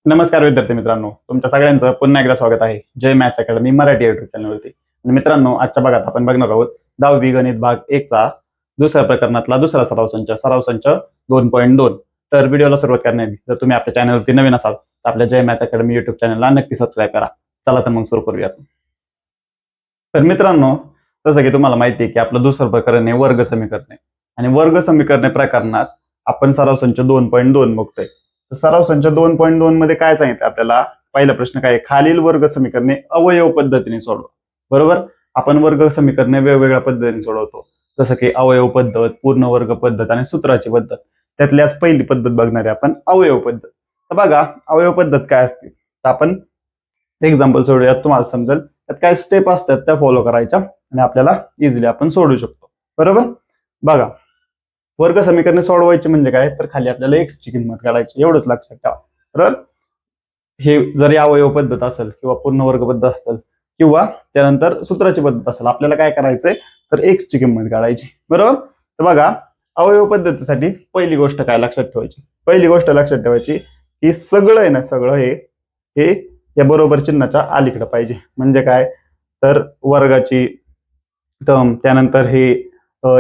नमस्कार विद्यार्थी मित्रांनो, तुमच्या सगळ्यांचं पुन्हा एकदा स्वागत आहे जय मॅथ्स अकॅडमी मराठी युट्यूब चॅनलवरती. आणि मित्रांनो, आजच्या भागात आपण बघणार आहोत 10वी गणित भाग 1 चा दुसऱ्या प्रकरणातला दुसरा सराव संच 2.2. तर व्हिडिओला सुरुवात करण्याआधी जर तुम्ही आपल्या चॅनलवरती नवीन असाल तर आपल्या जय मॅथ्स अकॅडमी युट्यूब चॅनलला नक्की सबस्क्राईब करा. चला तर मग सुरू करूयात. तर मित्रांनो, जसं की तुम्हाला माहिती आहे की आपलं दुसरं प्रकरण आहे वर्ग समीकरणे. आणि वर्ग समीकरणे प्रकरणात आपण सराव संच 2.2 बघतोय. तर सराव संच 2.2 मध्ये काय सांगितलं आपल्याला? पहिला प्रश्न काय आहे? खालील वर्ग समीकरणे अवयव पद्धतीने सोडवा. बरोबर, आपण वर्ग समीकरणे वेगवेगळ्या पद्धतीने सोडवतो, जसं की अवयव पद्धत, पूर्ण वर्ग पद्धत आणि सूत्राची पद्धत. त्यातल्याच पहिली पद्धत बघणार आहे आपण, अवयव पद्धत. तर बघा, अवयव पद्धत काय असते तर आपण एक्झाम्पल सोडूयात, तुम्हाला समजेल. त्यात काय स्टेप असतात त्या फॉलो करायच्या आणि आपल्याला इझिली आपण सोडू शकतो. बरोबर, बघा, वर्ग समीकरणे सोडवायची म्हणजे काय, तर खाली आपल्याला एक्स ची किंमत काढायची, एवढंच लक्षात ठेवा. बरोबर, हे जरी अवयव पद्धत असेल किंवा पूर्ण वर्ग पद्धत असेल किंवा त्यानंतर सूत्राची पद्धत असेल, आपल्याला काय करायचंय तर एक्स ची किंमत काढायची. बरोबर, तर बघा, अवयव पद्धतीसाठी पहिली गोष्ट काय लक्षात ठेवायची? पहिली गोष्ट लक्षात ठेवायची की सगळं आहे ना, सगळं हे या बरोबर चिन्हाच्या अलीकडे पाहिजे. म्हणजे काय, तर वर्गाची टर्म, त्यानंतर हे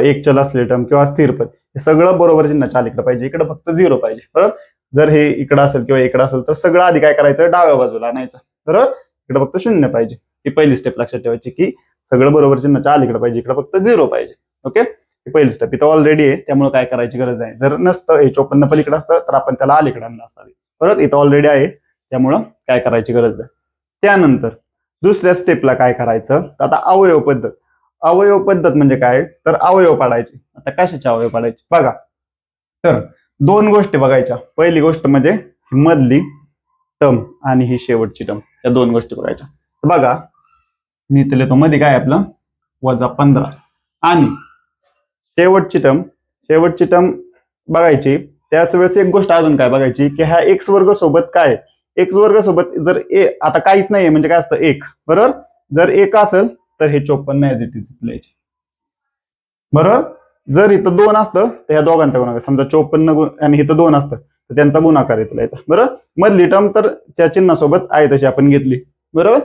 एक चल असले टर्म किंवा स्थिर पद, हे सगळं बरोबर चिन्हाच्या अलीकडे पाहिजे. इकडे फक्त 0 पाहिजे. बरोबर, जर हे इकडं असेल किंवा इकडं असेल तर सगळं आधी काय करायचं, डाव्या बाजूला आणायचं. बरोबर, इकडे फक्त 0 पाहिजे. ही पहिली स्टेप लक्षात ठेवायची की सगळं बरोबर चिन्हाच्या अलीकडे पाहिजे, इकडे फक्त 0 पाहिजे. ओके, ही पहिली स्टेप इथं ऑलरेडी आहे, त्यामुळे काय करायची गरज नाही. जर नसतं, हे 54 पलीकडे असतं तर आपण त्याला अलीकडे आणलं असतं. बरोबर, इथं ऑलरेडी आहे त्यामुळं काय करायची गरज नाही. त्यानंतर दुसऱ्या स्टेपला काय करायचं, तर आता अवयव पद्धत. अवयव पद्धत म्हणजे काय, तर अवयव पाडायचे. आता कशाचे अवयव पाडायचे बघा, तर दोन गोष्टी बघायच्या. पहिली गोष्ट म्हणजे मधली टर्म आणि ही शेवटची टर्म, या दोन गोष्टी बघायच्या. तर बघा, मी इथे लिहितो, मध्ये काय आपलं -15 आणि शेवटची टर्म बघायची. त्याच वेळेस एक गोष्ट अजून काय बघायची की ह्या एक्स वर्ग सोबत काय, एक्स वर्ग सोबत जर आता काहीच नाहीये म्हणजे काय असतं, 1. बरोबर, जर 1 असेल तर हे 54 ऍज इट इज लिहायचे. बरोबर, जर इथं 2 असतं तर ह्या दोघांचा गुणाकार, समजा 54 आणि इथं 2 असतं तर त्यांचा गुणाकार इथं लिहायचा. बरोबर, मधली टर्म तर त्या चिन्हासोबत आहे तशी आपण घेतली. बरोबर,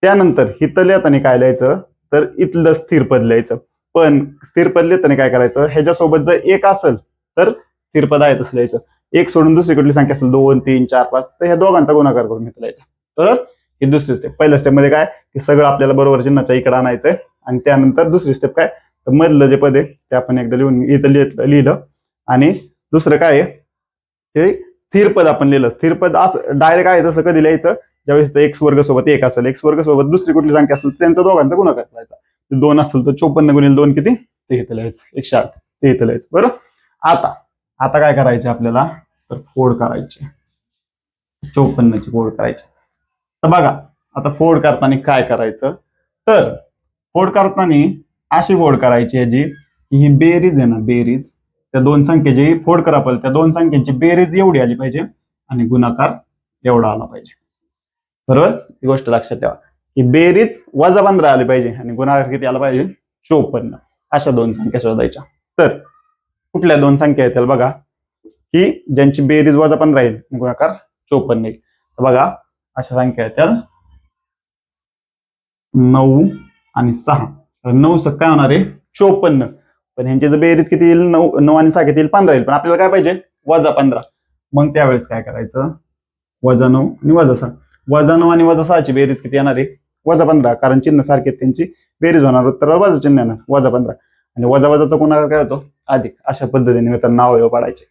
त्यानंतर इथं लिहिताना काय लिहायचं, तर इथलं स्थिर पद लिहायचं. पण स्थिर पद लिहिताना काय करायचं, ह्याच्यासोबत जर 1 असेल तर स्थिर पद आहे तसं लिहायचं. 1 सोडून दुसरी कुठली संख्या असेल, 2, 3, 4, 5, तर ह्या दोघांचा गुणाकार करून इथं लिहायचा. बरोबर, ही दुसरी स्टेप. पहिल्या स्टेप मध्ये काय की सगळं आपल्याला बरोबर चिन्हाच्या इकडे आणायचंय. आणि त्यानंतर दुसरी स्टेप काय, तर मधलं जे पद आहे ते आपण एकदा लिहून इथं लिहिलं. आणि दुसरं काय आहे, ते स्थिर पद आपण लिहिलं. स्थिर पद असं डायरेक्ट आहे तसं कधी लिहायचं, ज्यावेळेस एक्स वर्ग सोबत 1 असेल, एक्स वर्ग सोबत दुसरी कुठली संख्या असेल त्यांचा दोघांचा गुणाकार करायचा. 2 असेल तर 54 गुणिले 2 किती, ते इथं लिहायचं. 108 ते इथं लिहायचं. बरोबर, आता काय करायचे आपल्याला, तर फोड करायची. 54ची फोड करायची. तर बघा, आता फोड करताना काय करायचं, तर फोड करताना अशी फोड करायची याची की ही बेरीज आहे ना, बेरीज त्या दोन संख्येची फोड करा, पण त्या दोन संख्यांची बेरीज एवढी आली पाहिजे आणि गुणाकार एवढा आला पाहिजे. बरोबर, ही गोष्ट लक्षात ठेवा की बेरीज -15 आली पाहिजे आणि गुणाकार किती आला पाहिजे, 54. अशा दोन संख्या शोधायच्या. तर कुठल्या दोन संख्या येतील बघा, की ज्यांची बेरीज -15 येईल, गुणाकार 54 येईल. बघा, अशा संख्या येतील 9 आणि 6. 9 काय होणार आहे, 54. पण ह्यांची जर बेरीज किती येईल, 9 आणि 6 किती येईल, 15 येईल. पण आपल्याला काय पाहिजे, -15. मग त्यावेळेस काय करायचं, -9 आणि -6. -9 आणि -6ची बेरीज किती येणार आहे, -15. कारण चिन्ह सारखे त्यांची बेरीज होणार, तर वजा चिन्ह येणार, -15. आणि वजाचा गुणाकार काय होतो, अधिक. अशा पद्धतीने मित्रांनो अवयव पाडायचे.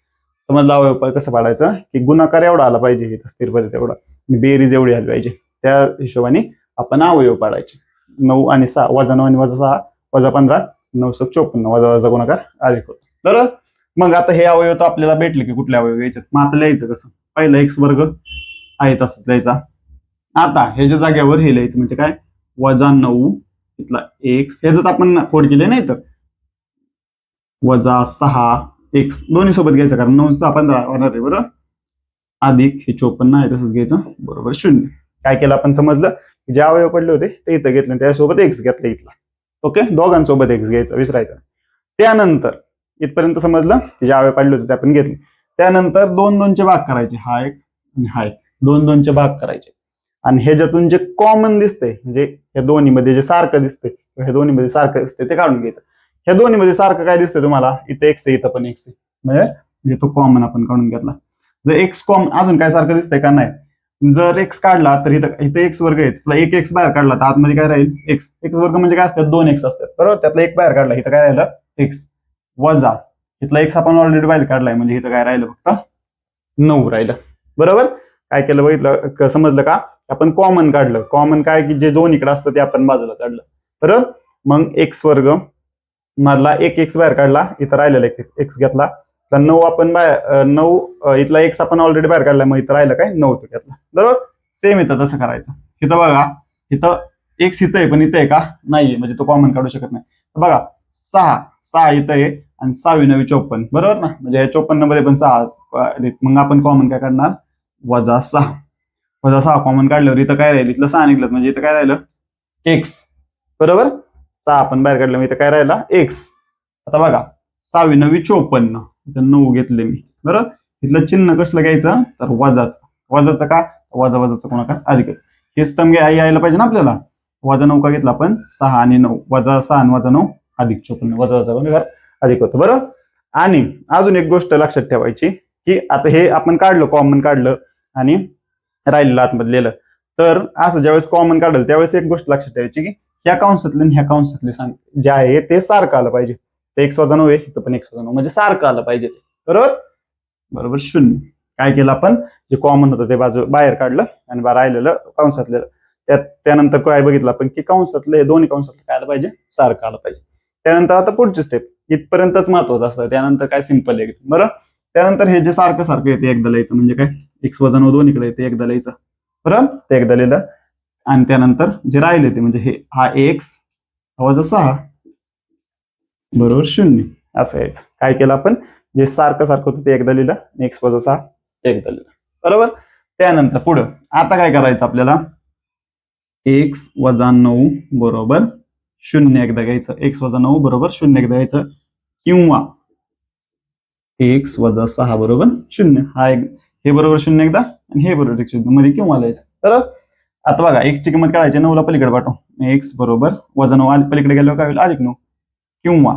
समजलं अवयव कसं पाडायचं, की गुणाकार एवढा आला पाहिजे स्थिर पद्धत एवढा, बेरीज एवढी आली पाहिजे. त्या हिशोबाने आपण अवयव पाडायचे. 9 आणि 6, -9 आणि -6, -15, 9 × 54, वजा गुणाकार अधिक होतो. बरोबर, मग आता हे अवयव तर आपल्याला भेटले की कुठले अवयव घ्यायचे. मग आता लिहायचं कसं, पहिला एक्स वर्ग आहे तसंच लिहायचा. आता ह्याच्या जागेवर हे लिहायचं, म्हणजे काय, -9 इथला एक्स, ह्याच आपण फोड केले नाही तर -6 एक्स दोन्ही सोबत घ्यायचं, कारण 9 × 15 होणार आहे. बरोबर, अधिक हे 54 आहे तसंच घ्यायचं, बरोबर 0. काय केलं आपण, समजलं, जे अवयव पडले होते ते इथं घेतले, त्यासोबत एक्स घेतला इथला. ओके, दोघांसोबत एक्स घ्यायचं, विसरायचं. त्यानंतर इथपर्यंत समजलं, जे अवयव पडले होते ते आपण घेतले. त्यानंतर 2 चे भाग करायचे, हा एक आणि हा एक. दोन दोनचे भाग करायचे आणि ह्याच्यातून जे कॉमन दिसतंय म्हणजे ह्या दोन्हीमध्ये जे सारखं दिसतंय ह्या दोन्हीमध्ये सारखं दिसतंय ते काढून घ्यायचं. ह्या दोन्हीमध्ये सारखं काय दिसतंय तुम्हाला, इथे एक्स आहे इथं पण एक्स आहे, म्हणजे तो कॉमन आपण काढून घेतला. जर एक्स कॉमन अजून काय सारखं दिसतंय का, नाही. जर एक्स काढला तर इथं एक्स वर्ग आहे, त्यातला एक एक्स बाहेर काढला तर आतमध्ये काय राहील एक्स. एक्स वर्ग म्हणजे काय असतात, दोन एक्स असतात बरोबर. त्यातला एक बाहेर काढला इथं काय राहिलं एक्स वजा इथला एक्स आपण ऑलरेडी बाहेर काढलाय म्हणजे इथं काय राहिलं फक्त 9 राहिलं बरोबर. काय केलं बघितलं, समजलं का, आपण कॉमन काढलं. कॉमन काय की जे दोन इकडे असतं ते आपण बाजूला काढलं बरोबर. मग एक्स वर्ग मधला एक एक्स बाहेर काढला, इथं राहिलेला एक्स घेतला, तर 9 आपण बाहेर 9 इथला एक्स आपण ऑलरेडी बाहेर काढला, मग इथं राहिलं काय 9 तो घेतला बरोबर. सेम इथं तसं करायचं. इथं बघा इथं एक्स इथं आहे पण इथं आहे का, नाहीये, म्हणजे तो कॉमन काढू शकत नाही. बघा 6 इथं आहे आणि 6 × 9 = 54 बरोबर ना, म्हणजे 54 मध्ये पण 6. मग आपण कॉमन काय काढणार, -6. -6 कॉमन काढल्यावर इथं काय राहिलं, इथलं 6 निघलं म्हणजे इथं काय राहिलं एक्स बरोबर. 6 आपण बाहेर काढलं, इथं काय राहिला एक्स. आता बघा 6 × 9 = 54, इथं 9 घेतले मी बरोबर. इथलं चिन्ह कसलं घ्यायचं तर वजाचं. वजाचं का, वजाचं कोणा का अधिक, हे स्तंभ यायला पाहिजे ना आपल्याला. -9 का घेतला आपण, 6 आणि 9, -6 आणि -9 अधिक 54, वजाचा अधिक होतो बरोबर. आणि अजून एक गोष्ट लक्षात ठेवायची की आता हे आपण काढलं कॉमन काढलं आणि राहिलेलं आतमधलेलं, तर असं ज्यावेळेस कॉमन काढलं त्यावेळेस एक गोष्ट लक्षात ठेवायची की ह्या कंसातले ह्या कंसातले जे आहे ते सारखं आलं पाहिजे. ते x - 9 आहे, इथं पण x - 9 म्हणजे सारखं आलं पाहिजे बरोबर. बरोबर 0. काय केलं आपण, जे कॉमन होतं ते बाजू बाहेर काढलं आणि राहिलेलं कंसातलेलं. त्यानंतर काय बघितलं आपण की कंसातले दोन्ही कंसातले काय आलं पाहिजे, सारखं आलं पाहिजे. त्यानंतर आता पुढची स्टेप, इथपर्यंतच महत्वाचं असतं. त्यानंतर काय सिंपल आहे बरं. त्यानंतर हे जे सारखं सारखं येते एकदा लिहायचं, म्हणजे काय x - 9 दोन्हीकडे येते एकदा लिहायचं बरं. ते एकदा लिहिलं आणि त्यानंतर जे राहिले ते म्हणजे हे हा x वजा 6 बरोबर 0 असं यायचं. काय केलं आपण, जे सारखं सारखं होतं ते एकदा लिहिलं, x - 6 एकदा लिहिलं बरोबर. त्यानंतर पुढं आता काय करायचं आपल्याला, x - 9 बरोबर 0 एकदा घ्यायचं. x - 9 बरोबर 0 एकदा घ्यायचं, किंवा x - 6 बरोबर 0. हा एक, हे बरोबर 0 एकदा आणि हे बरोबर 0 मध्ये किंवा लिहायचं बरोबर. आता बघा x ची किंमत काढायची, 9 ला पलीकडे पाठव, x बरोबर -9 पलीकडे गेल्यावर काय होईल -9, किंवा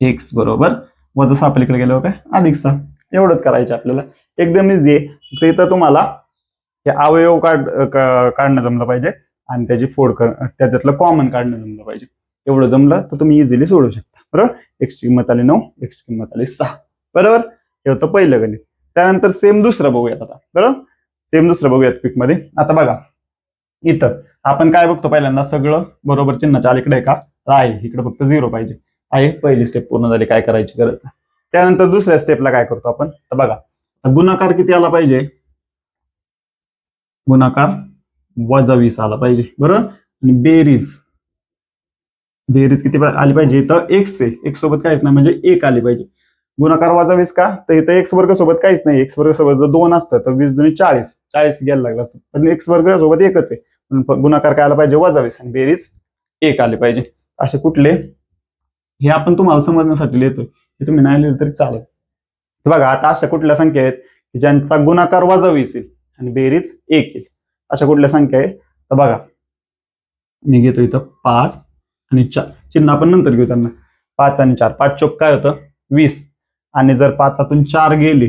x बरोबर -6 पलीकडे गेल्यावर काय +6. एवढंच करायचं आपल्याला, एकदम इझी आहे. तर इथं तुम्हाला हे अवयव काढणं जमलं पाहिजे आणि त्याची फोड त्याच्यातलं कॉमन काढणं जमलं पाहिजे. एवढं जमलं तर तुम्ही इझिली सोडू शकता बरोबर. x ची किंमत आली 9, x ची किंमत आली 6 बरोबर. हे होतं पहिलं गणित. त्यानंतर सेम दुसरं बघूयात आता बरोबर. सेम दुसरं बघूयात क्विक मध्ये. आता बघा इथं आपण काय बघतो, पहिल्यांदा सगळं बरोबर चिन्हाच्या अलीकडे आहे का, आहे, इकडे फक्त 0 पाहिजे आहे. पहिली स्टेप पूर्ण झाली, काय करायची गरज नाही. त्यानंतर दुसऱ्या स्टेपला काय करतो आपण, तर बघा गुणाकार किती आला पाहिजे, गुणाकार -20 आला पाहिजे बरोबर. आणि बेरीज किती आली पाहिजे, इथं x आहे, x सोबत काहीच नाही म्हणजे 1 आली पाहिजे. गुणाकार -20 का, तर इथं x वर्ग सोबत काहीच नाही. x वर्ग सोबत जर 2 असतं तर 20 × 2 = 40 घ्यायला लागलं असतं, पण x वर्ग सोबत एकच आहे. गुणाकार काय आला पाहिजे -20 आणि बेरीज 1 आली पाहिजे. असे कुठले, हे आपण तुम्हाला समजण्यासाठी लिहितोय, हे तुम्ही नाही लिहिलं तरी चालेल. बघा आता अशा कुठल्या संख्या आहेत की ज्यांचा गुणाकार -20 येईल आणि बेरीज 1 येईल, अशा कुठल्या संख्या आहे, तर बघा मी घेतो इथं 5 आणि 4, चिन्ह आपण नंतर घेऊ त्यांना. 5 आणि 4, 5 चोक काय होतं 20, आणि जर 5 4 गेले,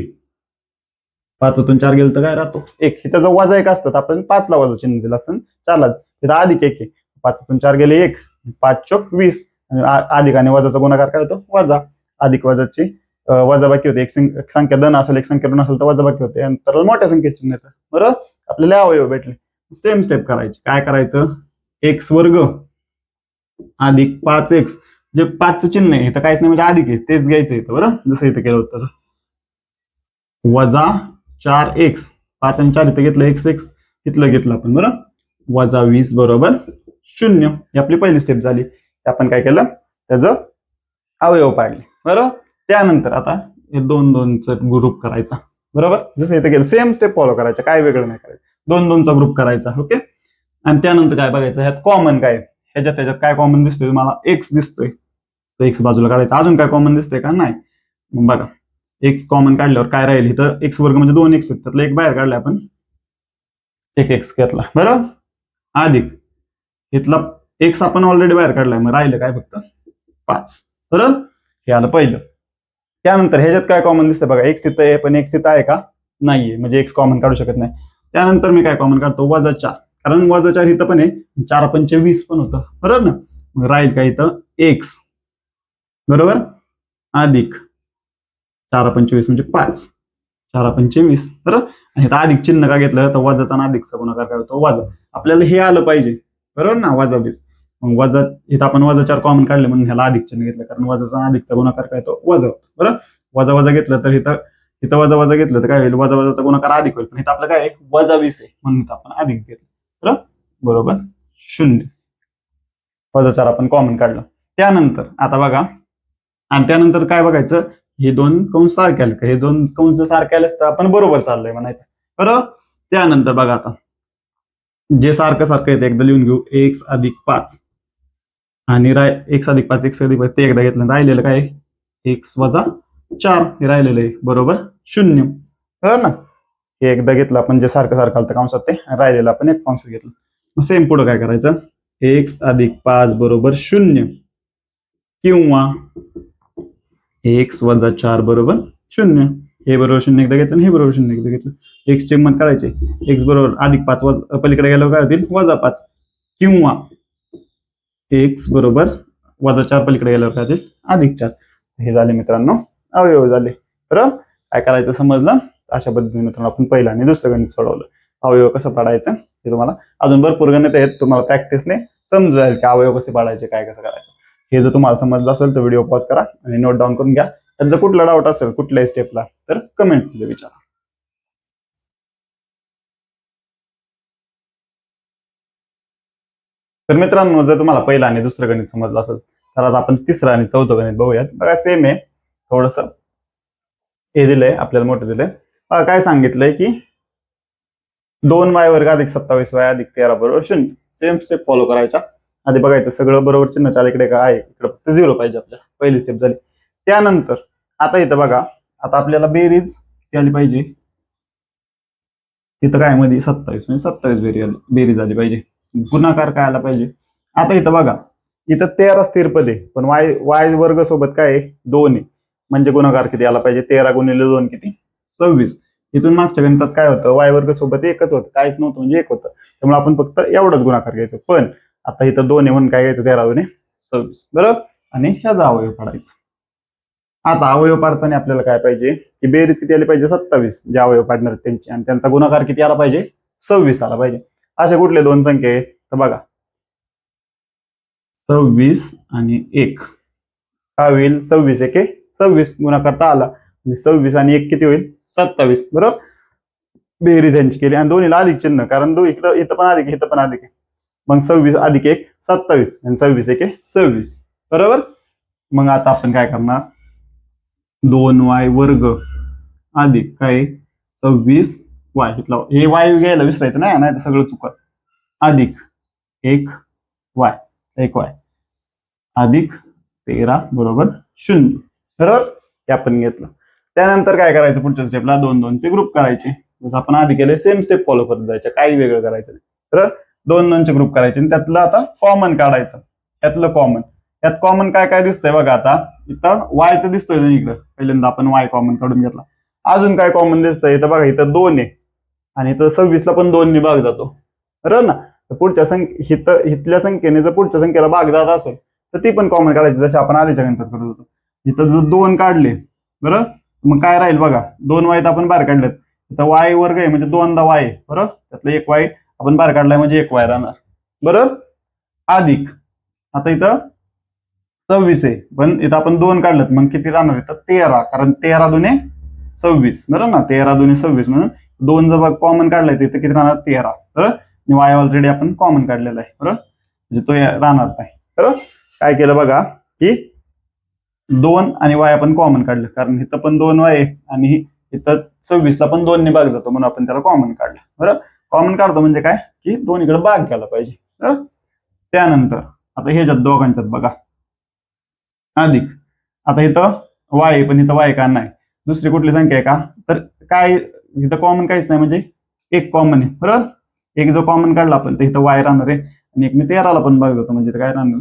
5 4 गेले तर काय राहतो 1. इथं जर वजा 1 असतं तर आपण 5 ला वजा चिन्ह दिलं असतं, 4 ला तिथं अधिक 1 आहे. 5 4 गेले 1, 5 चोक 20, अधिक आणि वजाचा गुणाकार काय होतो वजा. अधिक वजाची वजाबाकी होते, एक संख्या धन असेल एक संख्या ऋण असेल तर वजाबाकी होते, तर मोठ्या संख्येचे चिन्ह येतं बरोबर. आपल्याला अवयव भेटले. सेम स्टेप करायची, काय करायचं, x वर्ग अधिक 5x, जे 5चं चिन्ह आहे इथं काहीच नाही म्हणजे अधिक आहे तेच घ्यायचं इथं बरं, जसं इथं केलं होतं तसं. वजा 4x, 5 आणि 4 इथं घेतलं, x इथलं घेतलं आपण बरं, -20 बरोबर 0. ही आपली पहिली स्टेप झाली. आपण काय केलं, त्याचं अवयव पाडले बरोबर. त्यानंतर आता हे 2 2चा ग्रुप करायचा बरोबर, जसं इथं केलं सेम स्टेप फॉलो करायचं, काय वेगळं नाही करायचं. 2 2चा ग्रुप करायचा ओके. आणि त्यानंतर काय बघायचं, ह्यात कॉमन काय, ह्याच्यात काय कॉमन दिसतोय तुम्हाला, एक्स दिसतोय, तर एक्स बाजूला काढायचा. अजून काय कॉमन दिसतंय का, नाही. मग बघा एक्स कॉमन काढल्यावर काय राहील इथं एक्स वर्ग म्हणजे 2x आहेत, त्यातलं एक बाहेर काढला आपण, एक एक्स घेतला बरं, अधिक इथला एक्स आपण ऑलरेडी बाहेर काढलाय, मग राहिलं काय फक्त 5 बरं, हे आलं पहिलं. त्यानंतर ह्याच्यात काय कॉमन दिसतं बघा, एक्स इथं आहे पण एक्स इथं आहे का, नाहीये, म्हणजे एक्स कॉमन काढू शकत नाही. त्यानंतर मी काय कॉमन काढतो, -4, कारण -4 इथं पण आहे, 4 पंचे 20 पण होतं बरोबर ना, मग राहील काय इथं एक्स बरोबर, अधिक 4 पंचे 20 म्हणजे 5, 4 पंचे 20 बरोबर, आणि इथं अधिक चिन्ह का घेतलं तर वजाचा आणि अधिकचा गुणाकार काय होतो वजा, आपल्याला हे आलं पाहिजे बरोबर ना, वजा 20, मग वजा इथं आपण -4 कॉमन काढले म्हणून ह्याला अधिक चिन्ह घेतलं, कारण वजाचा आणि अधिकचा गुणाकार काय होतो वजा होतो बरोबर, वजा वजा घेतलं तर इथं इथं वजा वजा घेतलं तर काय होईल, वजा वजाचा गुणाकार अधिक होईल, पण इथं आपलं काय आहे -20 आहे म्हणून इथं आपण अधिक घेतलं बरोबर, बरोबर 0, -4 आपण कॉमन काढलं. त्यानंतर आता बघा, आणि त्यानंतर काय बघायचं, हे दोन कंस सारखे आले का, हे दोन कंस जर सारखे आले तर आपण बरोबर चाललंय म्हणायचं बरोबर. त्यानंतर बघा आता जे सारखं सारखं येते एकदा लिहून घेऊ, x अधिक 5 आणि x अधिक 5 ते एकदा घेतलं, राहिलेलं काय x वजा 4 हे राहिलेलं आहे बरोबर 0 बरोबर ना, हे एकदा घेतलं आपण जे सारखं सारखं आलं कंसात ते, राहिलेलं आपण एक कंस घेतलं. मग सेम पुढे काय करायचं, x अधिक 5 बरोबर 0 किंवा x वजा 4 बरोबर 0, हे बरोबर 0 एकदा घेतलं आणि हे बरोबर 0 एकदा घेतलं, x ची किंमत काढायची, x बरोबर अधिक 5 पलीकडे गेल्यावर काय होतील वजा 5, किंवा x बरोबर वजा 4 पलीकडे गेल्यावर काय होतील अधिक 4. हे झाले मित्रांनो अवयव झाले बरोबर. काय करायचं समजलं, अशा पद्धतीने मित्रांनो आपण पहिलं आणि दुसरं गणित सोडवलं. अवयव कसं पाडायचं हे तुम्हाला अजून भरपूर गणित आहेत, तुम्हाला प्रॅक्टिसने समजून जाईल की अवयव कसे पाडायचे, काय कसं करायचं. हे जर तुम्हाला समजलं असेल तर व्हिडिओ पॉज करा आणि नोट डाऊन करून घ्या. त्यात जर कुठला डाऊट असेल कुठल्याही स्टेपला तर कमेंट मध्ये विचारा. तर मित्रांनो जर तुम्हाला पहिलं आणि दुसरं गणित समजलं असेल तर आता आपण तिसरं आणि चौथं गणित बघूयात. बघा सेम आहे, थोडस हे दिलंय आपल्याला, मोठं दिलंय. काय सांगितलंय की 2y वर्ग अधिक 27y अधिक 13 बरोबर 0. सेम स्टेप फॉलो करायचा. आधी बघायचं सगळं बरोबर चिन्ह इकडे काय आहे, इकडे फक्त 0 पाहिजे आपल्याला, पहिली स्टेप झाली. त्यानंतर आता इथं बघा, आता आपल्याला बेरीज किती आली पाहिजे, इथं काय मध्ये 27 म्हणजे 27 बेरीज आली पाहिजे, गुणाकार काय आला पाहिजे. आता इथं बघा, इथं 13 स्थिर पद आहे पण वाय वर्ग सोबत काय आहे 2 आहे, म्हणजे गुणाकार किती आला पाहिजे, 13 गुणिले 2 किती 26. इथून मागच्या गणितात काय होतं, वाय वर्ग सोबत एकच होतं, काहीच नव्हतं म्हणजे एक होतं, त्यामुळे आपण फक्त एवढंच गुणाकार घ्यायचो. पण आता इथं 2 आहे म्हणून काय घ्यायचं, 13 2 26 बरोबर, आणि ह्याचा अवयव पाडायचा. आता अवयव पाडताना आपल्याला काय पाहिजे की बेरीज किती आली पाहिजे 27 जे अवयव पाडणार त्यांची, आणि त्यांचा गुणाकार किती आला पाहिजे 26 आला पाहिजे. असे कुठले दोन संख्या आहेत तर बघा 26 आणि 1, काय होईल 26 1 26 गुणाकार तर आला, आणि 26 आणि 1 किती होईल 27 बरोबर. बेरीज यांची केली आणि दोन्हीला अधिक चिन्ह, कारण इथं पण अधिक इथं पण अधिक आहे, मग 26 अधिक 1 27 आणि 26 1 26 बरोबर. मग आता आपण काय करणार, 2y वर्ग अधिक काय 26y, इथला हे वाय घ्यायला विसरायचं नाही, नाही तर सगळं चुकत, अधिक 1y अधिक 13 बरोबर 0 बरोबर, हे आपण घेतलं. त्यानंतर काय करायचं, पुढच्या स्टेपला 2 2 चे ग्रुप करायचे, जसं आपण आधी केले सेम स्टेप फॉलो करत जायचे, काही वेगळं करायचं नाही बरोबर. 2 2 चे ग्रुप करायचे आणि त्यातलं आता कॉमन काढायचं, त्यातलं कॉमन, त्यात कॉमन काय काय दिसतंय बघा. आता इथं वाय तर दिसतोय इकडं, पहिल्यांदा आपण वाय कॉमन काढून घेतला. अजून काय कॉमन दिसतंय इथं बघा, इथं 2 आहे आणि इथं 26 ला पण 2 ने भाग जातो बरोबर ना. तर पुढच्या इथल्या संख्येने जर पुढच्या संख्येला भाग जात असेल तर ती पण कॉमन काढायची, जसे आपण आधीच्या गणितात करत होतो. इथं जर 2 काढले बरोबर, मग काय राहील बघा, 2 वाय आपण बाहेर काढलेत, इथं वाय वर्ग आहे म्हणजे 2दा वाय बरोबर, त्यातलं 1 वाय आपण बाहेर काढलाय म्हणजे 1 वाय राहणार बरोबर, अधिक आता इथं 26 आहे पण इथं आपण 2 काढलं मग किती राहणार, इथं 13, कारण 13 2 26 बरोबर ना, 13 2 26 म्हणून 2 जर कॉमन काढलाय तिथे किती राहणार 13 बरोबर, वाय ऑलरेडी आपण कॉमन काढलेला आहे बरोबर, म्हणजे तो राहणार नाही बरोबर. काय केलं बघा की 2 आणि वाय आपण कॉमन काढलं, कारण इथं पण 2 वाय आणि इथं 26 ला पण 2 ने भाग जातो म्हणून आपण त्याला कॉमन काढलं बरोबर. कॉमन काढतो म्हणजे काय की दोन्हीकडे भाग केला पाहिजे बरोबर. त्यानंतर आता ह्याच्यात दोघांच्यात बघा अधिक, आता इथं वाय पण इथं वाय का नाही, दुसरी कुठली संख्या आहे का, तर काय इथं कॉमन काहीच नाही, म्हणजे एक कॉमन आहे बरोबर. एक जो कॉमन काढला आपण तर इथं वाय राहणार आहे, आणि एक मी 13ला पण बघत होतो, म्हणजे काय राहणार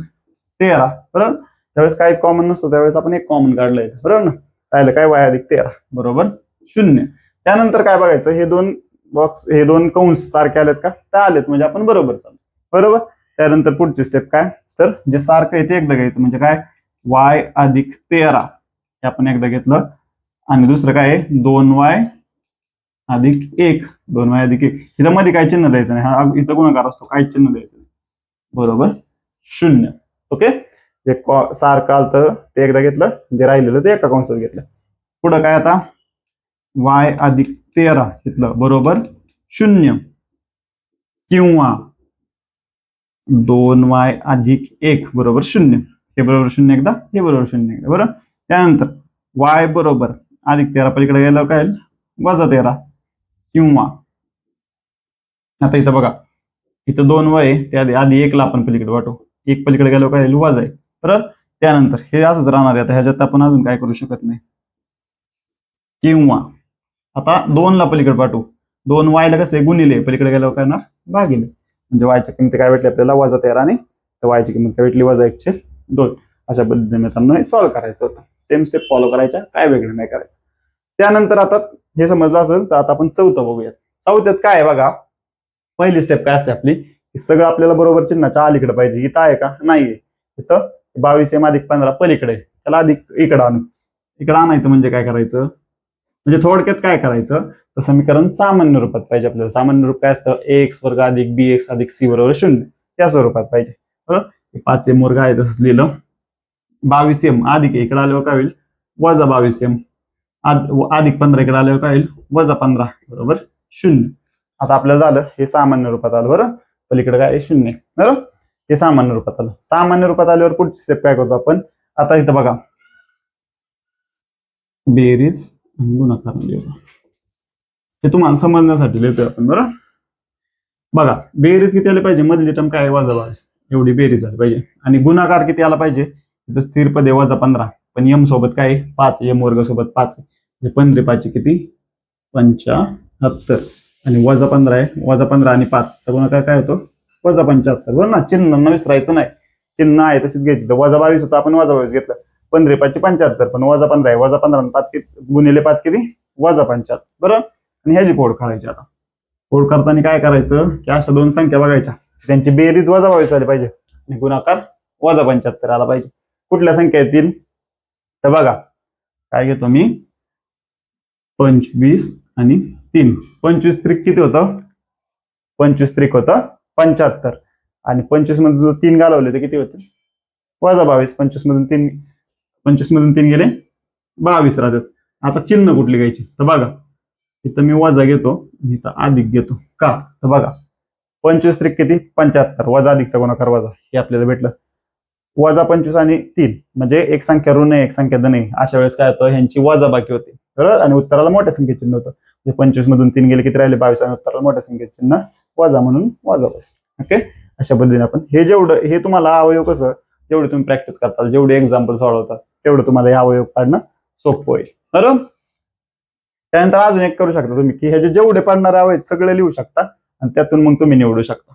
13 बरोबर. त्यावेळेस काहीच कॉमन नसतो, त्यावेळेस आपण एक कॉमन काढलंय बरोबर ना. राहिलं काय वाय अधिक 13 बरोबर 0. त्यानंतर काय बघायचं, हे दोन बॉक्स हे दोन कंस सारखे आलेत का, तर आलेत म्हणजे आपण बरोबर चालू बरोबर. त्यानंतर पुढची स्टेप काय, तर जे सारखं आहे ते एकदा घ्यायचं, म्हणजे काय वाय अधिक 13 हे आपण एकदा घेतलं, आणि दुसरं काय आहे 2y अधिक 1, 2y अधिक 1. इथं मध्ये काय चिन्ह द्यायचं नाही, हा इथं गुणाकार असतो, काय चिन्ह द्यायचं नाही बरोबर 0. ओके. जे सारखं आलं ते एकदा घेतलं, जे राहिलेलं ते एका कंसात घेतलं. पुढं काय आता y अधिक 13 घेतलं बरोबर 0, किंवा 2y अधिक 1 बरोबर 0. हे बरोबर 0 एकदा, हे बरोबर 0 एकदा बरोबर. त्यानंतर y बरोबर अधिक 13 पलीकडे गेल्यावर काय वजा 13, किंवा आता इथं बघा इथं 2y ते आधी 1ला आपण पलीकडे वाटू, 1 पलीकडे गेल्यावर काय वजा आहे बरोबर. त्यानंतर हे असंच राहणार आहे, आता ह्याच्यात आपण अजून काय करू शकत नाही. किंवा आता 2ला पलीकडे पाठवू, 2y ला कसं गुणिले, पलीकडे गेल्यावर काय ना भागिले, म्हणजे वायच्या किमती काय भेटली आपल्याला वजा 13, आणि वायची किंमत काय भेटली वजा 1/2. अशा पद्धतीने मित्रांनो हे सॉल्व्ह करायचं होतं. सेम स्टेप फॉलो करायच्या, काय वेगळं नाही करायचं. त्यानंतर आता हे समजलं असेल तर आता आपण चौथं बघूयात. चौथ्यात काय आहे बघा, पहिली स्टेप काय असते आपली, सगळं आपल्याला बरोबर चिन्हाच्या अलीकडे पाहिजे. इथं आहे का, नाहीये. इथं 22m अधिक 15 पलीकडे, त्याला अधिक इकडे आणू, इकडे आणायचं म्हणजे काय करायचं, म्हणजे थोडक्यात काय करायचं, तर समीकरण सामान्य रूपात पाहिजे आपल्याला. सामान्य रूप काय असतं, ax वर्ग अधिक bx अधिक c बरोबर 0, त्या स्वरूपात पाहिजे बरोबर. 5m वर्ग आहे तसंच लिहिलं, 22m अधिक इकडे आल्यावर काय होईल वजा 22m, अधिक 15 इकडे आल्यावर काय होईल वजा 15 बरोबर 0. आता आपलं झालं हे सामान्य रूपात आलं बरं, पलीकडे काय 0 बरोबर. हे सामान्य रूपात आलं. सामान्य रूपात आल्यावर पुढची स्टेप काय करतो आपण, आता इथं बघा बेरीज आणि गुणाकार लिहितो, हे तुम्हाला समजण्यासाठी लिहितोय आपण बरं. बघा बेरीज किती आली पाहिजे, मधली टर्म काय वजा 22, एवढी बेरीज आली पाहिजे. आणि गुणाकार किती आला पाहिजे, इथं स्थिर पदे वजा 15, पण m सोबत काय 5, m वर्ग सोबत 5, म्हणजे 15 5 किती 75, आणि वजा 15 आहे, वजा 15 आणि 5 चा गुणाकार काय होतो वजा 75 बरोबर ना. चिन्ह न विसरायचं नाही, चिन्ह आहे तशीच घ्यायची. वजा 22 होतं, आपण वजा 22 घेतलं, 15 5 75, पण वजा 15 आहे, वजा 15 आणि 5 किती गुणिले 5 किती वजा 75 बरोबर. आणि ह्याची फोड काढायची. आता फोड करताना काय करायचं की अशा दोन संख्या बघायच्या, त्यांची बेरीज वजा 22 आली पाहिजे आणि गुणाकार वजा 75 आला पाहिजे. कुठल्या संख्या येतील तर बघा काय घेतो मी, 25 आणि 3. 25 त्रिक किती होतं, 25 त्रिक होतं 75, आणि 25 मध्ये जो 3 घालवले तर किती होते वजा 22. 25 मधून 3 गेले 22 राहतात. आता चिन्ह कुठली घ्यायची तर बघा इथं मी वजा घेतो, इथं अधिक घेतो का, तर बघा 25 त्रिक किती 75, वजा अधिकचा गुणाकार वजा, हे आपल्याला भेटलं. वजा 25 आणि 3 म्हणजे एक संख्या ऋण आहे एक संख्या धन आहे, अशा वेळेस काय होतं ह्यांची वजा बाकी होते बरोबर, आणि उत्तराला मोठ्या संख्येचे चिन्ह होतं. 25 मधून 3 गेले किती राहिले 22, आणि उत्तराला मोठ्या संख्येचे चिन्ह वजा म्हणून वजा 22. ओके. अशा पद्धतीने आपण हे जेवढं हे तुम्हाला अवयव कसं जेवढे तुम्ही प्रॅक्टिस करताल, जेवढे एक्झाम्पल सोडवतात तेवढं तुम्हाला हे अवयव काढणं सोपं होईल बरोबर. त्यानंतर अजून एक करू शकता तुम्ही की ह्याचे जेवढे पडणारे अवयव सगळे लिहू शकता, आणि त्यातून मग तुम्ही निवडू शकता.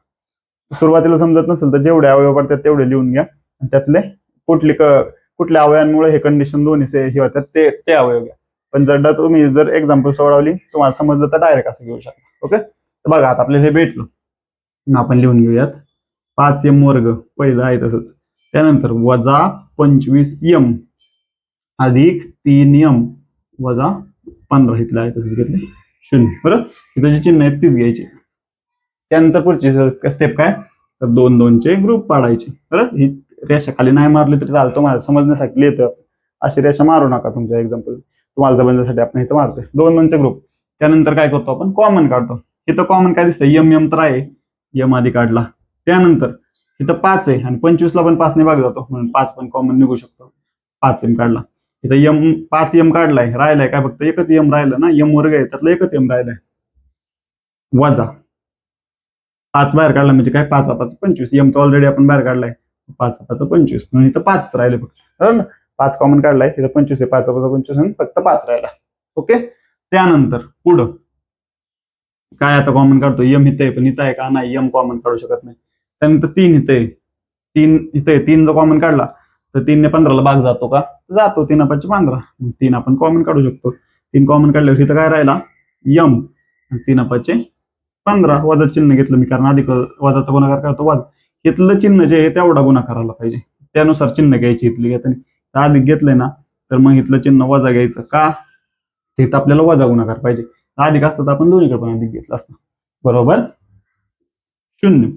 सुरुवातीला समजत नसेल तर जेवढे अवयव पडतात तेवढे लिहून घ्या, आणि त्यातले कुठल्या अवयवांमुळे हे कंडिशन दोन्ही हे होतात ते अवयव घ्या. पण तुम्ही जर एक्झाम्पल सोडवली तुम्हाला समजलं तर डायरेक्ट असं घेऊ शकता. ओके. तर बघा आता आपल्याला हे भेटलं, आपण लिहून घेऊयात 5m वर्ग पहिलं आहे तसंच, त्यानंतर वजा 25m अधिक 3m वजा 15 इथलं आहे तसंच घेतले 0 बरोबर. इथं जे चिन्ह आहेत तीच घ्यायची. त्यानंतर पुढची स्टेप काय तर 2 2 चे ग्रुप पाडायचे बरोबर. ही रेषा खाली नाही मारली तरी चालतं, तुम्हाला समजण्यासाठी लिहितं. अशी रेषा मारू नका तुमच्या एक्झाम्पल, तुम्हाला समजण्यासाठी आपण इथं मारतोय 2 2 चे ग्रुप. त्यानंतर काय करतो आपण कॉमन काढतो. इथं कॉमन काय दिसतं m तर आहे, m आधी काढला. त्यानंतर इथं 5 आहे आणि 25 ला पण 5 ने भाग जातो म्हणून 5 पण कॉमन निघू शकतो, 5m काढला. इथं 5m काढलाय, राहिलाय काय फक्त एकच m राहिलं ना, m वर्ग आहे त्यातलं एकच m राहिलाय, वजा 5 बाहेर काढला म्हणजे काय 5 5 25, m तर ऑलरेडी आपण बाहेर काढलाय 5 5 25 म्हणून इथं 5 राहिले फक्त बरोबर ना. 5 कॉमन काढलाय, इथं 25 आहे, 5 5 25 फक्त 5 राहिला ओके. त्यानंतर पुढं काय आता कॉमन काढतो, यम इथं आहे पण इथं आहे का, नाही यम कॉमन काढू शकत नाही. त्यानंतर 3 इथं आहे, 3 इथं आहे, 3 जर कॉमन काढला तर 3 ने 15ला भाग जातो का, जातो. 3 5 15, 3 आपण कॉमन काढू शकतो. 3 कॉमन काढल्यावर इथं काय राहिला यम, 3 5 15, वजा चिन्ह घेतलं मी कारण अधिक वजाचा गुणाकार करतो वजा. इथलं चिन्ह जे आहे तेवढा गुणाकाराला पाहिजे, त्यानुसार चिन्ह घ्यायची इथली घेताना. अधिक घेतलंय ना तर मग इथलं चिन्ह वजा घ्यायचं का, तिथं आपल्याला वजा गुणाकार पाहिजे. अधिक असतं तर आपण दोन्हीकडे पण अधिक घेतलं असतं. बरोबर 0.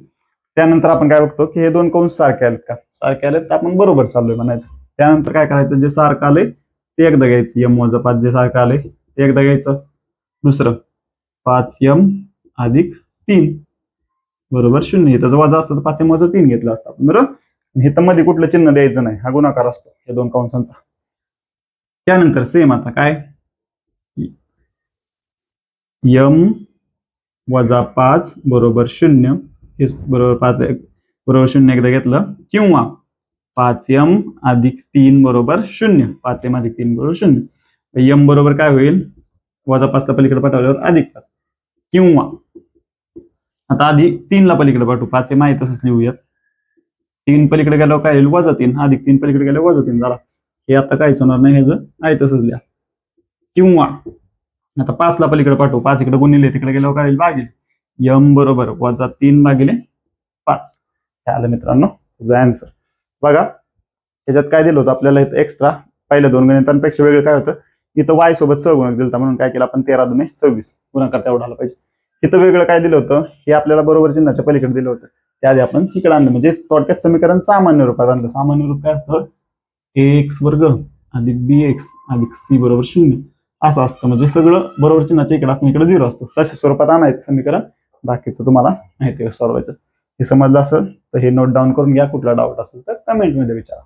त्यानंतर आपण काय बघतो की हे दोन कंस सारखे आलेत का, सारखे आलेत तर आपण बरोबर चाललोय म्हणायचं. त्यानंतर काय करायचं, जे सारखं आलंय ते एकदा घ्यायचं, यम वजा 5 जे सारखं आलंय ते एकदा घ्यायचं. दुसरं 5m अधिक 3 बरोबर 0. इथं वजा असतं तर 5m वजा 3 घेतलं असतं आपण. बरोबर, इथं मध्ये कुठलं चिन्ह द्यायचं नाही, हा गुणाकार असतो या दोन कंसांचा. त्यानंतर सेम आता काय, यम वजा 5 बरोबर 0, हे बरोबर 5 बरोबर 0 एकदा घेतलं, किंवा 5m अधिक 3 बरोबर 0, 5m अधिक 3 बरोबर 0. यम बरोबर काय होईल, वजा 5ला पलीकडे पाठवल्यावर अधिक 5, किंवा आता आधी 3ला पलीकडे पाठवू, 5m आहे तसंच लिहूयात. 3 पलीकडे गेल्यावर काय होईल वजा 3, अधिक 3 पलीकडे गेल्यावर वजा 3 झाला. हे आता काहीच होणार नाही, ह्याचं आहे तसंच लिहा. किंवा आता 5ला पलीकडे पाठवू, 5 इकडे गुणिले तिकडे गेल्यावर काय होईल भागिले, यम बरोबर वजा 3 भागिले 5. हे आलं मित्रांनो त्याचा आन्सर. बघा त्याच्यात काय दिलं होतं आपल्याला, इथं एक्स्ट्रा पहिल्या दोन गणितांपेक्षा वेगळं काय होतं, इथं वाय सोबत सहगुणक दिलं होतं म्हणून काय केलं आपण 13 दुने 26 गुणाकार तेवढा आला पाहिजे. इथं वेगळं काय दिलं होतं, हे आपल्याला बरोबर चिन्हाच्या पलीकडे दिलं होतं, त्याआधी आपण इकडे आणलं, म्हणजे थोडक्यात समीकरण सामान्य रूपात आणलं. सामान्य रूप काय असतं, ax वर्ग अधिक bx अधिक c बरोबर 0 असं असतं, म्हणजे सगळं बरोबर चिन्हाच्या इकडे असतं, इकडे 0 असतो. तशा स्वरूपात आणायचं समीकरण, बाकीचं तुम्हाला माहिती आहे सोडवायचं. हे समजलं असेल तर हे नोट डाऊन करून घ्या, कुठला डाऊट असेल तर कमेंटमध्ये विचारा.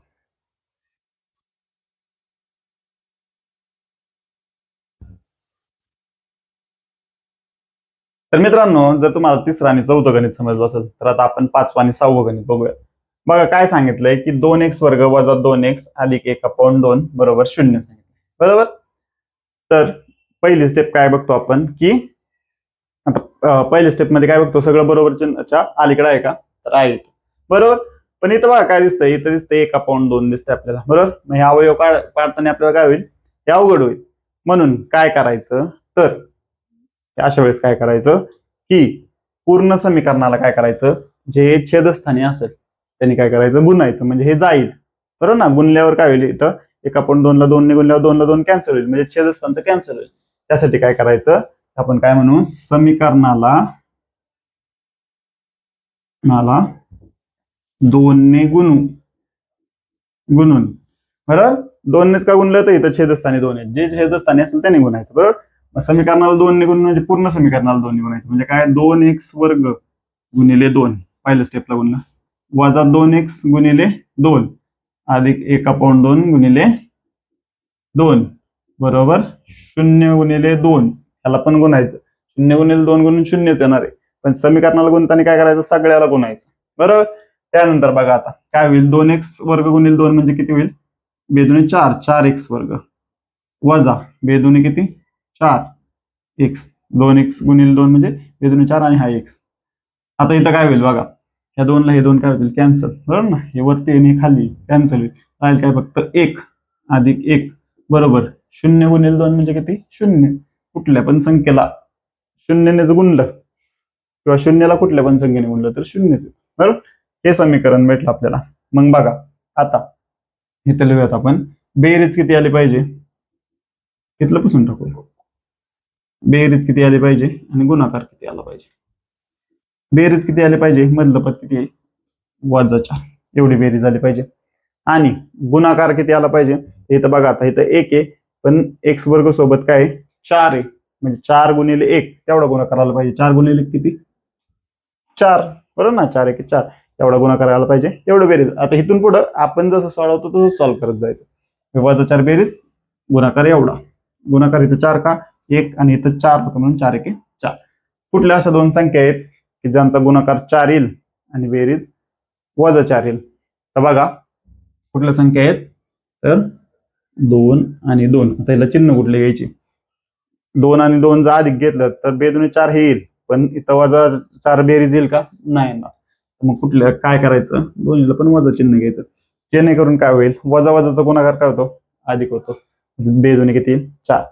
तर मित्रांनो, जर तुम्हाला तिसरं आणि चौथं गणित समजलं असेल तर आता आपण 5वं आणि 6वं गणित बघूया. बघा काय सांगितलंय की 2x वर्ग वजा 2x अधिक 1/2 बरोबर 0 सांगितलं. बरोबर, तर पहिली स्टेप काय बघतो आपण की आता पहिल्या स्टेप मध्ये काय बघतो, सगळं बरोबर चिन्हाच्या अलीकडे आहे का, तर आहे. बरोबर, पण इथं बघा काय दिसतंय, इथं दिसतंय 1/2 दिसतंय आपल्याला. बरोबर, मग हे अवयव काढताना आपल्याला काय होईल, हे अवघड होईल. म्हणून काय करायचं, तर अशा वेळेस काय करायचं की पूर्ण समीकरणाला काय करायचं, जे छेदस्थानी असेल त्यांनी काय करायचं गुणायचं, म्हणजे हे जाईल. बरोबर ना, गुणल्यावर काय होईल, इथं 1/2ला 2 ने गुणल्यावर 2ला 2 कॅन्सल होईल, म्हणजे छेदस्थानचं कॅन्सल होईल. त्यासाठी काय करायचं, आपण काय म्हणू, समीकरणाला 2 ने गुणून बरोबर, 2 नेच का गुणलं तर इथं छेदस्थानी 2 आहेत, जे छेदस्थानी असेल त्याने गुणायचं. बरोबर, समीकरणाला 2 ने गुणून म्हणजे पूर्ण समीकरणाला 2 ने गुणायचं, म्हणजे काय 2x वर्ग गुणिले 2 पहिल्या स्टेपला गुणलं, वजा 2x गुणिले 2 अधिक 1/2 गुणिले 2 बरोबर 0 गुणिले 2, ह्याला पण गुणायचं. 0 गुणिले 2 गुणून 0 येणार आहे, पण समीकरणाला गुणताना काय करायचं, सगळ्याला गुणायचं. बरोबर, त्यानंतर बघा आता काय होईल, 2x वर्ग गुणिले 2 म्हणजे किती होईल, बेदुनी 4, 4x वर्ग वजा बेदुनी किती 4x, 2x गुणिले 2 म्हणजे बेदुनी 4 आणि हा x. आता इथं काय होईल बघा, ह्या दोनला हे दोन काय होतील कॅन्सल. बरोबर ना, हे वरती आणि हे खाली कॅन्सल होईल, राहील काय फक्त 1 अधिक 1 बरोबर 0 गुणिले 2 म्हणजे किती 0. कुठल्या पण संख्येला 0नेच गुणलं किंवा 0ला कुठल्या पण संख्येने गुणलं तर 0च. बरोबर, हे समीकरण भेटलं आपल्याला. मग बघा आता इथं लिहूयात आपण, बेरीज किती आली पाहिजे, इथलं पुसून टाकू, बेरीज किती आली पाहिजे आणि गुणाकार किती आला पाहिजे. बेरीज किती आली पाहिजे, मधलं पद किती आहे वजा 4, एवढी बेरीज आली पाहिजे. आणि गुणाकार किती आला पाहिजे, इथं बघा आता इथं 1 आहे, पण x वर्ग सोबत काय 4 आहे, म्हणजे 4 गुणिले 1 तेवढा गुणाकार आला पाहिजे. 4 गुणिले किती 4, बरोबर ना, 4 1 4 एवढा गुणाकार आला पाहिजे, एवढं बेरीज. आता इथून पुढं आपण जसं सोडवतो तसं सॉल्व्ह करत जायचं. वजा 4 बेरीज गुणाकार एवढा, गुणाकार इथं 4 का 1 आणि इथं 4 होतं म्हणून 4 1 4. कुठल्या अशा दोन संख्या आहेत की ज्यांचा गुणाकार 4 येईल आणि बेरीज वजा 4 येईल, तर बघा कुठल्या संख्या आहेत, तर 2 आणि 2. आता याला चिन्ह कुठले घ्यायचे, 2 आणि 2 जर अधिक घेतलं तर बेदुने 4 हे येईल, पण इथं वजा 4 बेरीज येईल का? नाही ना. मग कुठलं काय करायचं? दोन्हीला पण वजा चिन्ह घ्यायचं, जेणेकरून काय होईल, वजा वजाचा गुणाकार काय होतो? अधिक होतो. बेदुने किती येईल? 4.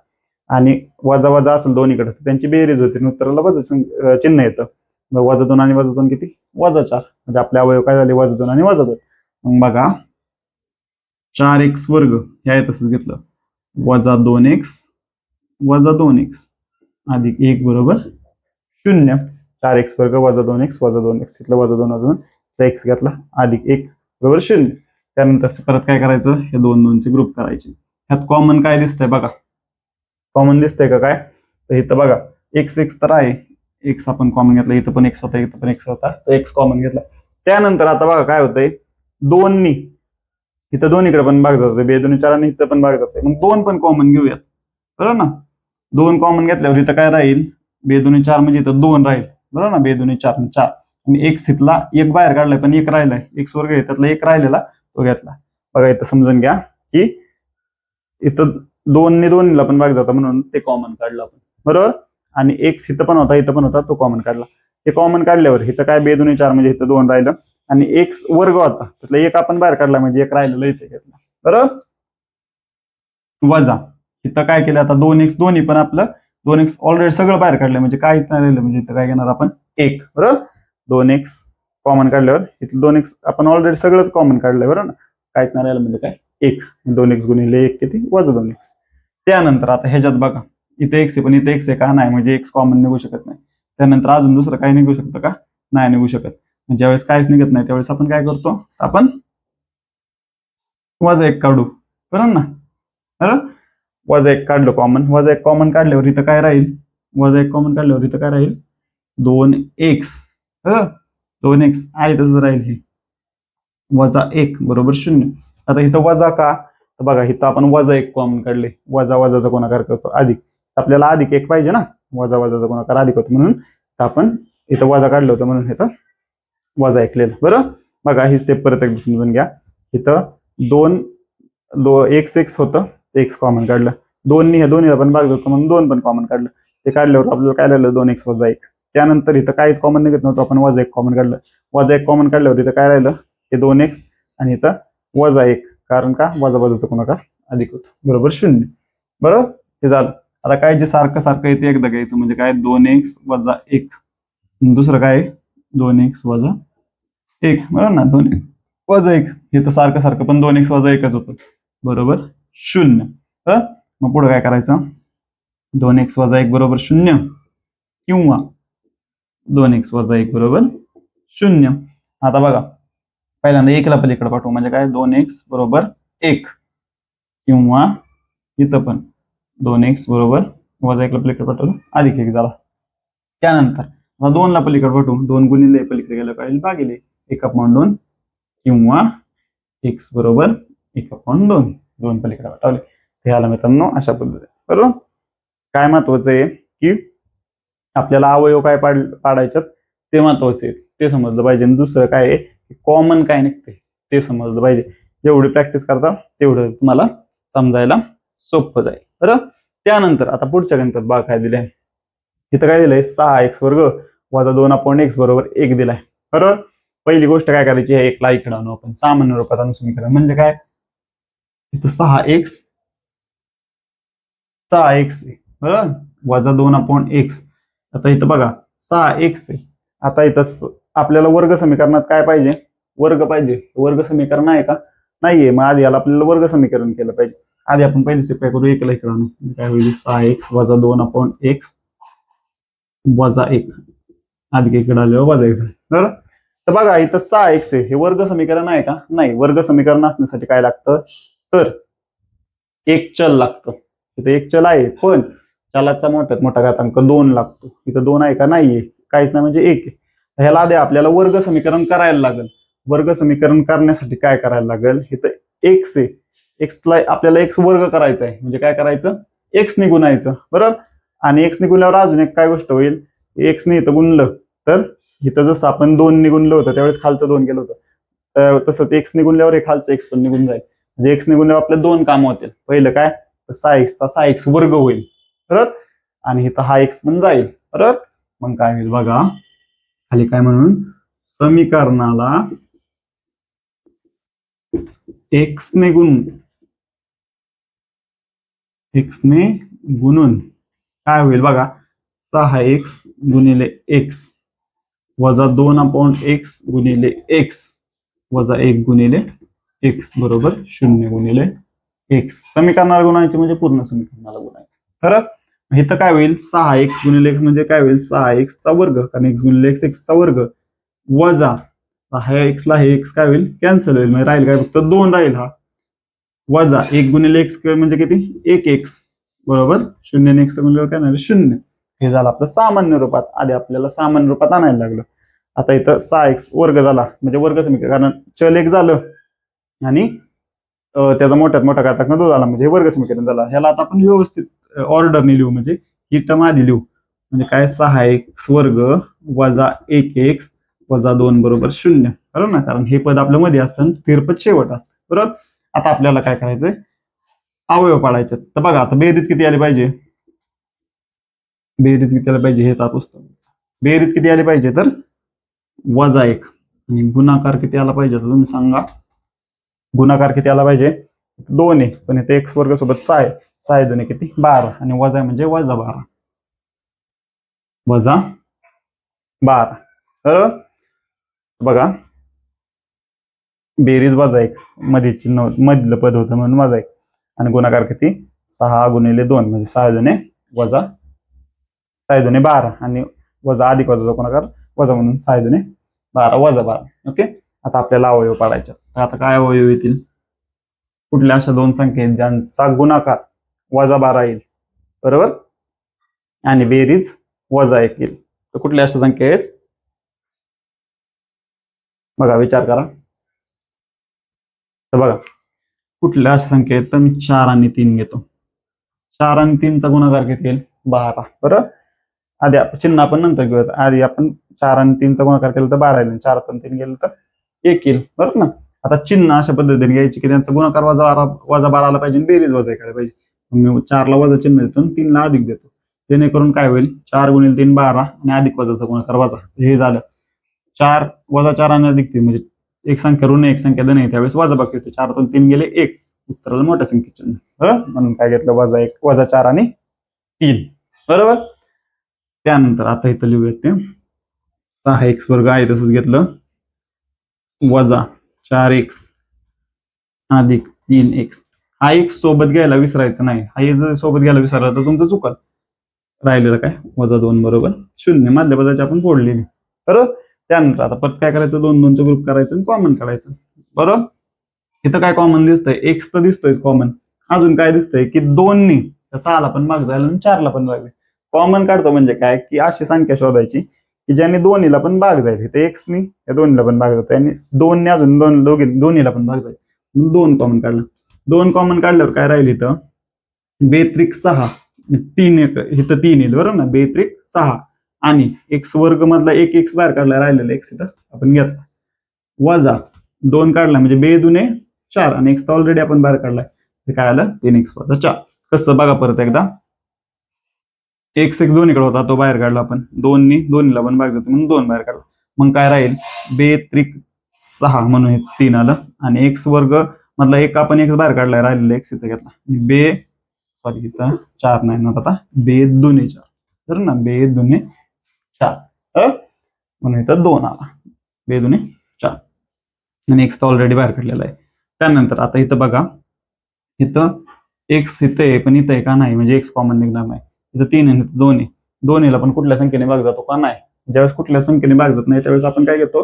आणि वजा वजा असेल दोन्हीकडे तर त्यांची बेरीज होते, उत्तराला वजा चिन्ह येतं. मग वजा 2 आणि वजा 2 किती? वजा 4. म्हणजे आपले अवयव काय झाले? वजा 2 आणि वजा 2. मग बघा 4x वर्ग ह्या तसंच घेतलं, वजा 2x वजा 2x अधिक 1 बरोबर 0. 4x वर्ग वजा 2x वजा 2x, इथलं वजा 2 वजा 2 x घेतला अधिक 1 बरोबर 0. त्यानंतर परत काय करायचं? हे 2 2 चे ग्रुप करायचे. ह्यात कॉमन काय दिसतंय बघा? कॉमन दिसतंय का काय? तर इथं बघा x x तर आहे, x आपण कॉमन घेतला, इथं पण x होता, इथं पण x होता, तर x कॉमन घेतला. त्यानंतर आता बघा काय होतंय, 2 इथं दोन्हीकडे पण भाग जातोय, बेदुने 4 आणि इथं पण भाग जातोय. मग 2 पण कॉमन घेऊयात, बरोबर ना. 2 कॉमन घेतल्यावर इथं काय राहील? बेदुने 4 म्हणजे इथं 2 राहील, बरोबर ना. बेदुने 4 4 आणि x इथला 1 बाहेर काढलाय, पण 1 राहिलाय, x वर्ग त्यातला 1 राहिलेला तो घेतला. बघा इथं समजून घ्या की इथं 2 ने 2 ला पण भाग जातो म्हणून ते कॉमन काढलं आपण, बरोबर. आणि x इथं पण होता तो कॉमन काढला. ते कॉमन काढल्यावर इथं काय? बेदुने 4 म्हणजे इथं 2 राहिलं आणि x वर्ग होता त्यातला 1 आपण बाहेर काढला म्हणजे 1 राहिलेलं इथे घेतला, बरोबर. वजा इथं काय केलं? आता 2x दोन्ही पण आपलं 2x ऑलरेडी सगळं बाहेर काढलं म्हणजे काहीच नाही राहिलं, म्हणजे इथं काय घेणार आपण? 1, बरोबर. 2x कॉमन काढल्यावर इथं 2x आपण ऑलरेडी सगळंच कॉमन काढलंय, बरोबर ना. काहीच नाही राहिलं म्हणजे काय? 1. 2x गुणिले 1 किती? वजा 2x. त्यानंतर आता ह्याच्यात बघा इथे x आहे, पण इथे x आहे का? नाही, म्हणजे x कॉमन निघू शकत नाही. त्यानंतर अजून दुसरं काही निघू शकतं का? नाही निघू शकत. ज्यावेळेस काहीच निघत नाही त्यावेळेस आपण काय करतो? आपण वजा 1 काढू, बरोबर ना. बरोबर, वजा 1 काढलं कॉमन. वजा 1 कॉमन काढल्यावर इथं काय राहील? वजा 1 कॉमन काढल्यावर इथं काय राहील? 2x, 2x आहे तसंच राहील, हे वजा 1 बरोबर 0. आता इथं वजा का? तर बघा इथं आपण वजा 1 कॉमन काढले, वजा वजाचा गुणाकार करतो अधिक, आपल्याला अधिक 1 पाहिजे ना, वजा वजाचा गुणाकार अधिक होतो म्हणून आपण इथं वजा काढलं होतं म्हणून इथं वजा 1 लिहिलं, बरं. बघा ही स्टेप परत एकदा समजून घ्या. इथं 2 x x होतं, x कॉमन काढलं. 2 नी हे दोन्हीला पण भाग जातो म्हणून 2 पण कॉमन काढलं. ते काढल्यावर आपल्याला काय राहिलं? 2x वजा 1. त्यानंतर इथं काहीच कॉमन निघत नव्हतं, आपण वजा 1 कॉमन काढलं. वजा 1 कॉमन काढल्यावर इथं काय राहिलं? हे 2x आणि इथं वजा 1, कारण का? वजा वजाचा गुणाकार अधिक होतो, बरोबर 0. बरोबर, हे झालं. आता काय जे सारखं सारखं इथे एकदा घ्यायचं म्हणजे काय? 2x वजा 1, दुसरं काय? 2x वजा 1, बरोबर ना. 2 वजा 1 हे तर सारखं सारखं, पण 2x वजा 1च होतं, बरोबर 0. मग पुढे काय करायचं? 2x वजा 1 बरोबर 0 किंवा 2x वजा 1 बरोबर 0. आता बघा पहिल्यांदा 1 ला पलीकडे पाठवू म्हणजे काय? 2x बरोबर 1 किंवा इथं पण 2x बरोबर वजा 1 ला पलीकडे पाठवलं अधिक 1 झाला. त्यानंतर 2 ला पलीकडे पाठवू, 2 गुणिले पलीकडे गेलं पाहिजे भागिले 1/2 किंवा x बरोबर 1/2, 2 पलीकडे पाठवले. हे आलं मित्रांनो अशा पद्धतीने, बरोबर. काय महत्वाचं आहे की आपल्याला अवयव काय पाडायच्यात ते महत्वाचे आहे, ते समजलं पाहिजे. आणि दुसरं काय आहे, कॉमन काय निघते ते समजलं पाहिजे. जेवढी प्रॅक्टिस करता तेवढं तुम्हाला समजायला सोपं जाईल, बरं. त्यानंतर आता पुढच्या गणितात बघा काय दिलंय. इथं काय दिलंय? 6x वर्ग वजा 2/x बरोबर 1 दिलाय, बरोबर. पहिली गोष्ट काय करायची आहे? 1 ला इकडे आणू आपण, सामान्य रूपात आणू समीकरण. म्हणजे काय? इथं 6x बरोबर वजा 2/x. आता इथं बघा 6x आहे. आता इथं आपल्याला वर्ग समीकरणात काय पाहिजे? वर्ग पाहिजे. वर्ग समीकरण आहे का? नाहीये. मग आधी याला आपल्याला वर्ग समीकरण केलं पाहिजे. आधी आपण पहिली स्टेप काय करू? 1 ला इकडे आणू, काय होईल? 6x वजा 2/x वजा 1 अधिक इकडे आल्यावर वजा 1 झालं, बरोबर. तर बघा इथं 6x आहे, हे वर्ग समीकरण आहे का? नाही. वर्ग समीकरण असण्यासाठी काय लागतं? तर एक चल लागतं. इथे एक चल आहे, पण चलाचा मोठ्यात मोठा घातांक 2 लागतो. इथं 2 आहे का? नाहीये. काहीच नाही म्हणजे 1 आहे. ह्याला आधी आपल्याला वर्ग समीकरण करायला लागेल. वर्ग समीकरण करण्यासाठी काय करायला लागेल? इथं x आहे, एक्सला आपल्याला x वर्ग करायचा आहे म्हणजे काय करायचं? x ने गुणायचं, बरोबर. आणि x ने गुणल्यावर अजून एक काय गोष्ट होईल? x ने इथं गुणलं तर इथं जसं आपण 2 ने गुणलं होतं त्यावेळेस खालचं 2 गेलं होतं, तर तसंच x ने गुणल्यावर हे खालचं x पण निघून जाईल. म्हणजे x ने गुणल्यावर आपले 2 कामं होतील. पहिलं काय? 6x चा 6x वर्ग होईल, बरोबर. आणि इथं हा एक्स पण जाईल. बरोबर, मग काय होईल बघा खाली काय म्हणून, समीकरणाला एक्स ने गुणून काय होईल बघा, 6x गुणिले एक्स वजा 2/x गुणिले एक्स वजा 1 गुणिले एक्स बरोबर 0 गुणिले एक्स. समीकरणाला गुणायचे म्हणजे पूर्ण समीकरणाला गुणायचे. खरं इथं काय होईल, 6x गुणिले एक्स म्हणजे काय होईल, 6x चा वर्ग, कारण x गुणिले एक्स x चा वर्ग वजा हा एक्स ला हे एक्स काय होईल, कॅन्सल होईल, म्हणजे राहील काय फक्त 2 राहील, हा वजा 1 गुणिले एक्स म्हणजे किती, 1x बरोबर 0 ने एक्स गुणिले काय नाही 0. हे झालं आपलं सामान्य रूपात. आधी आपल्याला सामान्य रूपात आणायला लागलं. आता इथं 6x वर्ग झाला म्हणजे वर्ग समीकरण, कारण चल एक झालं आणि त्याचा मोठ्यात मोठा घातांक 2 झाला म्हणजे वर्ग समीकरण झाला. ह्याला आता आपण व्यवस्थित ऑर्डरने लिहू, म्हणजे ही टर्म आधी लिहू, म्हणजे काय 6x वर्ग वजा 1x वजा 2 बरोबर 0. बरोबर ना, कारण हे पद आपल्या मध्ये असतं आणि स्थिर पद शेवट असतं. बरोबर, आता आपल्याला काय करायचंय, अवयव पाडायचे. तर बघा आता बेरीज किती आली पाहिजे, बेरीज किती आली पाहिजे हे पुस्तक, बेरीज किती आली पाहिजे तर वजा 1, आणि गुणाकार किती आला पाहिजे तर तुम्ही सांगा, गुणाकार किती आला पाहिजे 2 आहे, पण इथे एक्स वर्ग सोबत 6 आहे, 6 2 किती 12, आणि वजा म्हणजे वजा 12, वजा 12. तर बघा बेरीज वजा 1, मध्ये चिन्ह मधलं पद होतं म्हणून वजा 1, आणि गुणाकार किती 6 गुणिले 2 म्हणजे 6 2 वजा 6 2 12, आणि वजा अधिक वजाचा गुणाकार वजा म्हणून 6 2 12 वजा 12. ओके, आता आपल्याला अवयव पाडायचे. तर आता काय अवयव येतील, कुठल्या अशा दोन संख्या आहेत ज्यांचा गुणाकार वजा 12 येईल, बरोबर, आणि बेरीज वजा 1 येईल. तर कुठल्या अशा संख्या आहेत बघा, विचार करा. तर बघा कुठल्या अशा संख्या आहेत, तर मी 4 आणि 3 घेतो. 4 आणि 3 चा गुणाकार किती येईल 12. बरोबर, आधी चिन्ह आपण नंतर घेऊयात, आधी आपण 4 आणि 3 चा गुणाकार केला तर 12 येईल, 4 आणि 3 गेलं तर 1 येईल. बरोबर ना, आता चिन्ह अशा पद्धतीने घ्यायची की त्यांचा गुणाकार वजा 12 आला पाहिजे, बेरीज वजा 1 आला पाहिजे. मी 4 ला वजा चिन्ह देतो, 3 ला अधिक देतो, जेणेकरून काय होईल 4 गुणिले 3 12, आणि अधिक वजाचा गुणाकार वजा, हे झालं 4 वजा 4 आणि अधिक 3 म्हणजे एक संख्या ऋण एक संख्या धन आहे, त्यावेळेस वजा बाकी होते. 4 तून 3 गेले 1, उत्तराला मोठ्या संख्येचे चिन्ह, म्हणून काय घेतलं वजा 1 वजा 4 आणि 3. बरोबर, त्यानंतर आता इथं लिहूयात ते 6x वर्ग आहे तसंच घेतलं वजा 4x अधिक 3x. हा एक सोबत घ्यायला विसरायचं नाही, हा जर सोबत घ्यायला विसरला तर तुमचं चुकल. राहिलेलं काय वजा 2 बरोबर 0, मधल्या पदाची आपण फोडलेली. बरोबर, त्यानंतर आता परत काय करायचं, 2 2 चा ग्रुप करायचं आणि कॉमन काढायचं. बरोबर, इथं काय कॉमन दिसतंय, एक्स तर दिसतोय कॉमन, अजून काय दिसतंय की 2 नी 6 ला पण भाग जाईल आणि 4 ला पण भाग जाईल. कॉमन काढतो म्हणजे काय की अशी संख्या शोधायची की ज्याने दोन्हीला पण भाग जाईल. इथे एक्स नी या दोन्हीला पण भाग जातो, आणि 2 ने अजून दोन्हीला पण भाग जाईल, म्हणून 2 कॉमन काढलं. 2 कॉमन काढल्यावर काय राहील इथं, बेत्रिक 6, 3 इथं 3 येईल, बरोबर ना, बेत्रिक 6, आणि एक्स वर्ग मधला एक एक्स बाहेर काढला, राहिलेला एक्स इथं आपण घेतला, वजा 2 काढला म्हणजे बे 2 4, आणि एक्स तर ऑलरेडी आपण बाहेर काढलाय, हे काय आलं 3x वजा 4. कसं बघा परत एकदा, एक्स एक्स दोन्हीकडे होता तो बाहेर काढला आपण, 2 नी दोन्हीला पण भाग जातो म्हणून 2 बाहेर काढला, मग काय राहील बेत्रिक 6 म्हणून हे 3 आलं, आणि एक्स वर्ग मधला एक आपण एक्स बाहेर काढलाय, राहिलेला एक्स इथं घेतला, बे सॉरी इथं 4 नाही ना, आता बे 2 4, तर ना बे 2 4, म्हणून इथं 2 आला, बे 2 4, आणि एक्स तर ऑलरेडी बाहेर काढलेला आहे. त्यानंतर आता इथं बघा, इथं एक्स इथं आहे पण इथं आहे का नाही, म्हणजे एक्स कॉमन निघणार नाही. इथं 3 आहे, 2 आहे, दोन्हीला पण कुठल्या संख्येने भाग जातो का नाही, ज्यावेळेस कुठल्या संख्येने भाग जात नाही त्यावेळेस आपण काय घेतो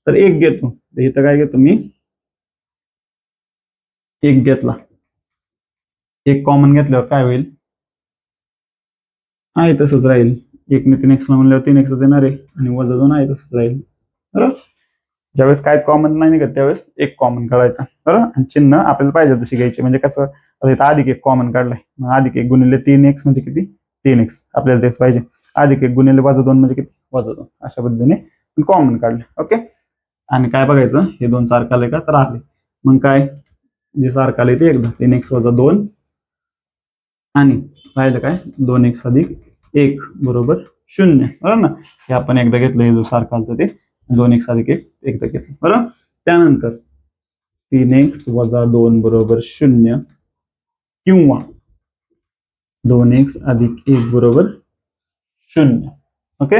तर 1 घेतो. इथं काय घेतो मी 1 घेतला, 1 कॉमन घेतल्यावर काय होईल, आहे तसंच राहील, 1 ने 3x म्हणल्यावर 3x येणार आहे, आणि वजा 2 आहे तसंच राहील. बरोबर, ज्यावेळेस काहीच कॉमन नाही निघत त्यावेळेस 1 कॉमन काढायचा. बरोबर, आणि चिन्ह आपल्याला पाहिजे तशी घ्यायची, म्हणजे कसं इथं अधिक 1 कॉमन काढलाय, मग अधिक 1 गुणिले 3x म्हणजे किती 3x, आपल्याला तेच पाहिजे. अधिक 1 गुणिले वजा 2 म्हणजे किती वजा 2, अशा पद्धतीने कॉमन काढले. ओके, आणि काय बघायचं, हे 2 सारखं आले का तर आले, मग काय जे सारखं आले ते एकदा 3x वजा 2, आणि राहिलं काय 2x अधिक 1 बरोबर 0 बरोबर ना. हे आपण एकदा घेतलं, हे जो सारखं आलं ते 2x अधिक 1 एकदा घेतलं बरोबर. त्यानंतर 3x वजा 2 बरोबर 0 किंवा 2x अधिक 1 बरोबर 0. ओके.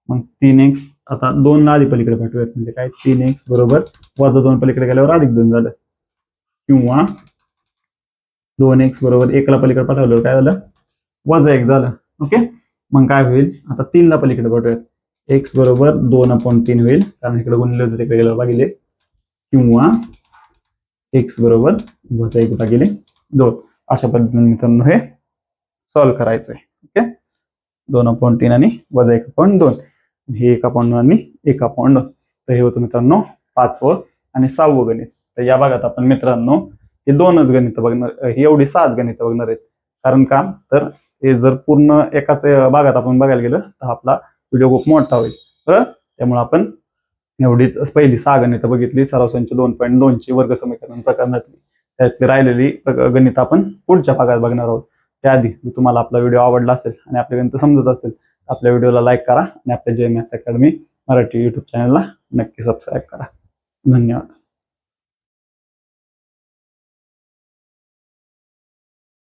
मग 3x आता 2 ला आधी पलीकडे पाठवूयात, म्हणजे काय 3x बरोबर वजा 2 पलीकडे गेल्यावर अधिक 2 झालं, किंवा 2x बरोबर 1 ला पलीकडे पाठवल्यावर काय झालं, वजा 1 झालं. ओके. मग काय होईल, आता 3 ला पलीकडे पाठवूयात, x बरोबर 2/3 होईल, कारण इकडे गुणले होते तिकडे गेल्यावर भागिले, किंवा x बरोबर वजा 1 भागिले 2. अशा पद्धतीने मित्रांनो हे सॉल्व्ह करायचंय. ओके. 2/3 आणि वजा 1/2, हे 1/2 आणि 1/2. तर हे होतं मित्रांनो 5वं आणि 6वं गणित. तर या भागात आपण मित्रांनो हे 2च गणित बघणार, ही एवढी 6 गणित बघणार आहेत. कारण का, तर हे जर पूर्ण एकाच भागात आपण बघायला गेलं तर आपला व्हिडिओ खूप मोठा होईल. बरं, त्यामुळे आपण एवढीच पहिली 6 गणितं बघितली, सराव संच 2.2 ची वर्ग समीकरण प्रकरणातली. त्यातली राहिलेली गणित आपण पुढच्या भागात बघणार आहोत. त्याआधी तुम्हाला आपला व्हिडिओ आवडला असेल आणि आपले गणित समजत असेल, आपल्या व्हिडिओला लाईक करा आणि आपल्या जय मॅथ्स अकॅडमी मराठी युट्यूब चॅनलला नक्की सबस्क्राईब करा. धन्यवाद.